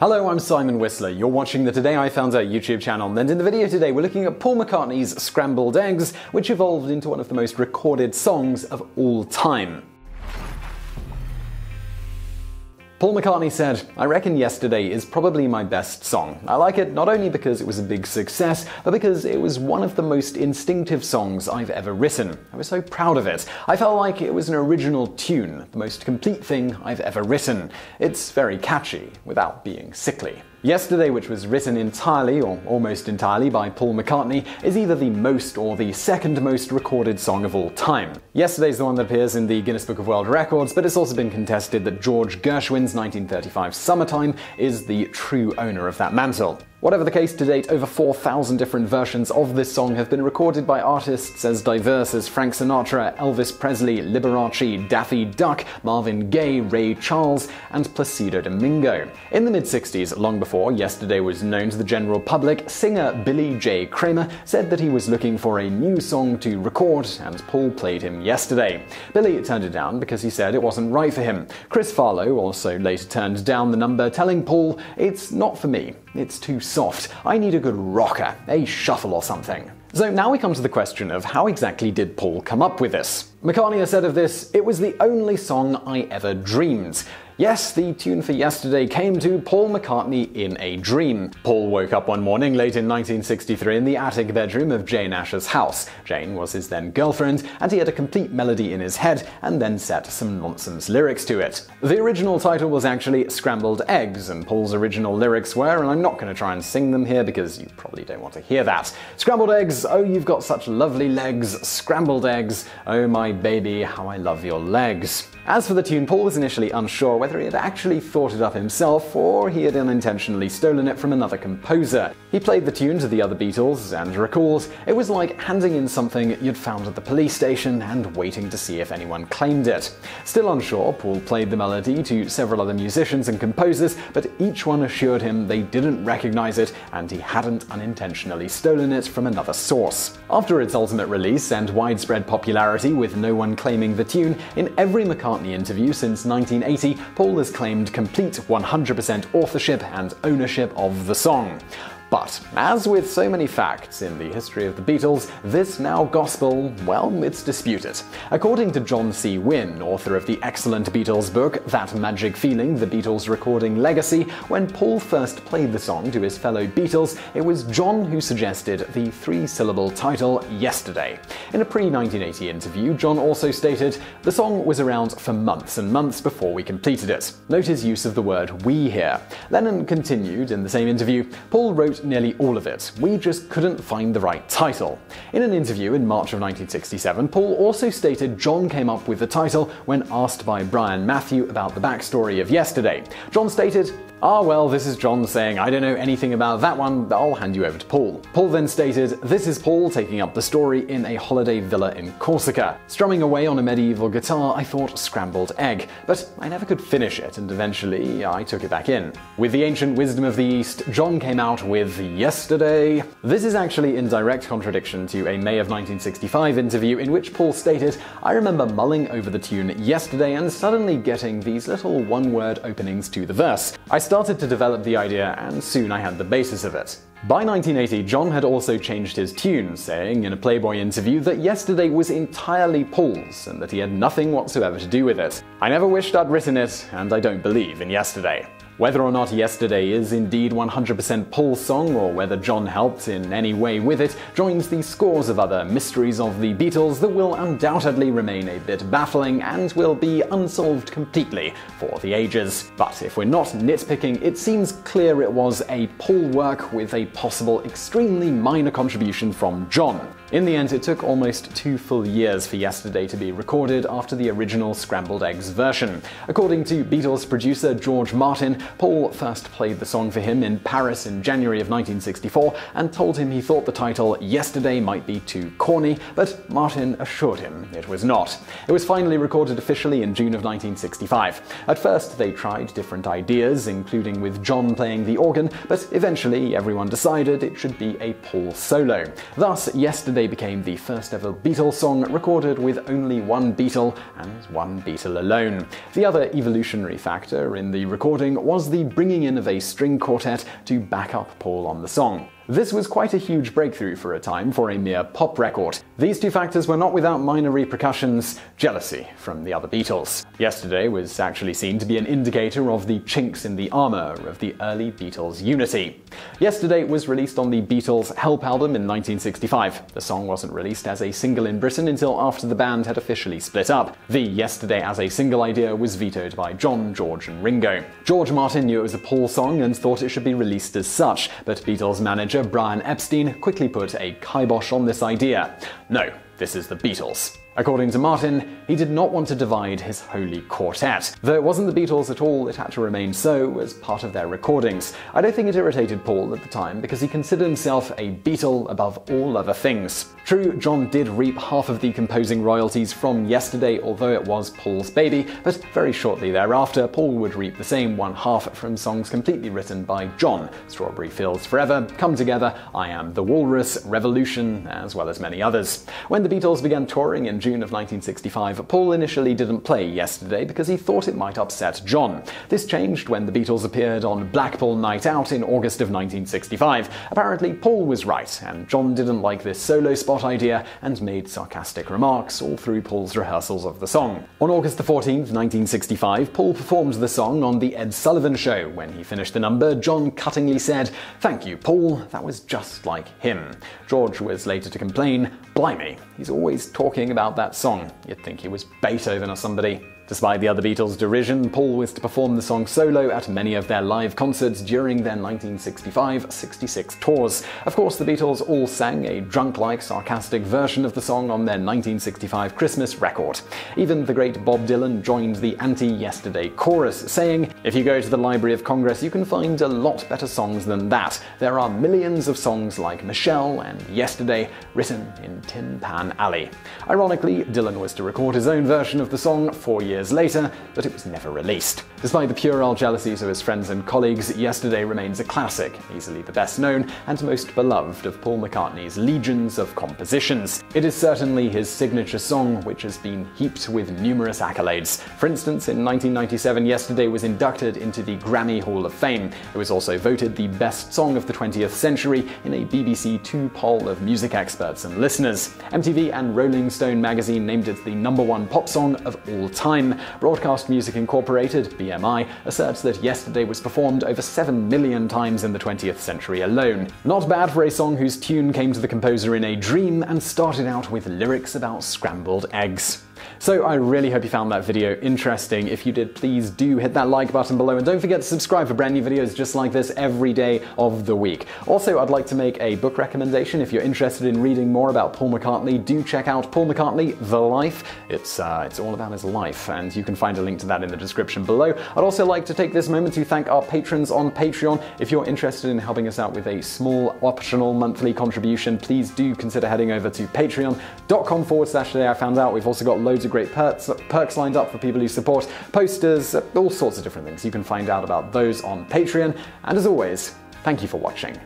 Hello, I'm Simon Whistler. You're watching the Today I Found Out YouTube channel, and in the video today we're looking at Paul McCartney's Scrambled Eggs, which evolved into one of the most recorded songs of all time. Paul McCartney said, "I reckon Yesterday is probably my best song. I like it not only because it was a big success, but because it was one of the most instinctive songs I've ever written. I was so proud of it. I felt like it was an original tune, the most complete thing I've ever written. It's very catchy, without being sickly." Yesterday, which was written entirely or almost entirely by Paul McCartney, is either the most or the second most recorded song of all time. Yesterday's the one that appears in the Guinness Book of World Records, but it's also been contested that George Gershwin's 1935 Summertime is the true owner of that mantle. Whatever the case, to date, over 4,000 different versions of this song have been recorded by artists as diverse as Frank Sinatra, Elvis Presley, Liberace, Daffy Duck, Marvin Gaye, Ray Charles, and Placido Domingo. In the mid-60s, long before Yesterday was known to the general public, singer Billy J. Kramer said that he was looking for a new song to record, and Paul played him Yesterday. Billy turned it down because he said it wasn't right for him. Chris Farlow also later turned down the number, telling Paul, "It's not for me. It's too soft. I need a good rocker, a shuffle or something." So now we come to the question of how exactly did Paul come up with this? McCartney has said of this, "It was the only song I ever dreamed." Yes, the tune for Yesterday came to Paul McCartney in a dream. Paul woke up one morning late in 1963 in the attic bedroom of Jane Asher's house. Jane was his then girlfriend, and he had a complete melody in his head and then set some nonsense lyrics to it. The original title was actually Scrambled Eggs, and Paul's original lyrics were, and I'm not going to try and sing them here because you probably don't want to hear that. "Scrambled eggs, oh you've got such lovely legs. Scrambled eggs, oh my baby, how I love your legs." As for the tune, Paul was initially unsure whether he had actually thought it up himself or he had unintentionally stolen it from another composer. He played the tune to the other Beatles and recalled, "It was like handing in something you'd found at the police station and waiting to see if anyone claimed it." Still unsure, Paul played the melody to several other musicians and composers, but each one assured him they didn't recognize it and he hadn't unintentionally stolen it from another source. After its ultimate release and widespread popularity with no one claiming the tune, in every McCartney interview since 1980, Paul has claimed complete 100% authorship and ownership of the song. But, as with so many facts in the history of the Beatles, this now gospel, well, it's disputed. According to John C. Wynne, author of the excellent Beatles book That Magic Feeling, The Beatles' Recording Legacy, when Paul first played the song to his fellow Beatles, it was John who suggested the three-syllable title Yesterday. In a pre-1980 interview, John also stated, "The song was around for months and months before we completed it." Note his use of the word "we" here. Lennon continued in the same interview, "Paul wrote nearly all of it. We just couldn't find the right title." In an interview in March of 1967, Paul also stated John came up with the title when asked by Brian Matthew about the backstory of Yesterday. John stated, "Ah well, this is John saying I don't know anything about that one, but I'll hand you over to Paul." Paul then stated, "This is Paul taking up the story in a holiday villa in Corsica. Strumming away on a medieval guitar, I thought Scrambled Egg, but I never could finish it and eventually I took it back in." With the ancient wisdom of the East, John came out with Yesterday. This is actually in direct contradiction to a May of 1965 interview in which Paul stated, "I remember mulling over the tune Yesterday and suddenly getting these little one-word openings to the verse. I started to develop the idea and soon I had the basis of it." By 1980, John had also changed his tune, saying in a Playboy interview that Yesterday was entirely Paul's and that he had nothing whatsoever to do with it. "I never wished I'd written it, and I don't believe in Yesterday." Whether or not Yesterday is indeed 100% Paul's song, or whether John helped in any way with it, joins the scores of other mysteries of the Beatles that will undoubtedly remain a bit baffling and will be unsolved completely for the ages. But if we're not nitpicking, it seems clear it was a Paul work with a possible extremely minor contribution from John. In the end, it took almost 2 full years for Yesterday to be recorded after the original Scrambled Eggs version. According to Beatles producer George Martin, Paul first played the song for him in Paris in January of 1964 and told him he thought the title Yesterday might be too corny, but Martin assured him it was not. It was finally recorded officially in June of 1965. At first, they tried different ideas, including with John playing the organ, but eventually everyone decided it should be a Paul solo. Thus, Yesterday Yesterday became the first ever Beatles song recorded with only one Beatle and one Beatle alone. The other evolutionary factor in the recording was the bringing in of a string quartet to back up Paul on the song. This was quite a huge breakthrough for a time for a mere pop record. These two factors were not without minor repercussions: jealousy from the other Beatles. Yesterday was actually seen to be an indicator of the chinks in the armor of the early Beatles unity. Yesterday was released on the Beatles' Help album in 1965. The song wasn't released as a single in Britain until after the band had officially split up. The Yesterday as a single idea was vetoed by John, George and Ringo. George Martin knew it was a Paul song and thought it should be released as such, but Beatles manager Brian Epstein quickly put a kibosh on this idea. No, this is the Beatles. According to Martin, he did not want to divide his holy quartet. Though it wasn't the Beatles at all, it had to remain so as part of their recordings. I don't think it irritated Paul at the time because he considered himself a Beatle above all other things. True, John did reap half of the composing royalties from Yesterday, although it was Paul's baby, but very shortly thereafter, Paul would reap the same one half from songs completely written by John: Strawberry Fields Forever, Come Together, I Am the Walrus, Revolution, as well as many others. When the Beatles began touring in June of 1965, Paul initially didn't play Yesterday because he thought it might upset John. This changed when the Beatles appeared on Blackpool Night Out in August of 1965. Apparently, Paul was right, and John didn't like this solo spot idea and made sarcastic remarks all through Paul's rehearsals of the song. On August 14, 1965, Paul performed the song on The Ed Sullivan Show. When he finished the number, John cuttingly said, "Thank you, Paul, that was just like him." George was later to complain, "Blimey, he's always talking about that song. You'd think he was Beethoven or somebody." Despite the other Beatles' derision, Paul was to perform the song solo at many of their live concerts during their 1965-66 tours. Of course, the Beatles all sang a drunk-like, sarcastic version of the song on their 1965 Christmas record. Even the great Bob Dylan joined the anti-Yesterday chorus, saying, "If you go to the Library of Congress, you can find a lot better songs than that. There are millions of songs like Michelle and Yesterday written in Tin Pan Alley." Ironically, Dylan was to record his own version of the song 4 years later, but it was never released. Despite the puerile jealousies of his friends and colleagues, Yesterday remains a classic, easily the best known and most beloved of Paul McCartney's legions of compositions. It is certainly his signature song, which has been heaped with numerous accolades. For instance, in 1997, Yesterday was inducted into the Grammy Hall of Fame. It was also voted the best song of the 20th century in a BBC Two poll of music experts and listeners. MTV and Rolling Stone magazine named it the #1 pop song of all time. Broadcast Music Incorporated, BMI, asserts that Yesterday was performed over 7 million times in the 20th century alone. Not bad for a song whose tune came to the composer in a dream and started out with lyrics about scrambled eggs. So I really hope you found that video interesting. If you did, please do hit that like button below and don't forget to subscribe for brand new videos just like this every day of the week. Also, I'd like to make a book recommendation. If you're interested in reading more about Paul McCartney, do check out Paul McCartney, The Life. It's all about his life, and you can find a link to that in the description below. I'd also like to take this moment to thank our patrons on Patreon. If you're interested in helping us out with a small optional monthly contribution, please do consider heading over to patreon.com/TodayIFoundOut. We've also got loads of great perks lined up for people who support, posters, all sorts of different things. You can find out about those on Patreon. And as always, thank you for watching.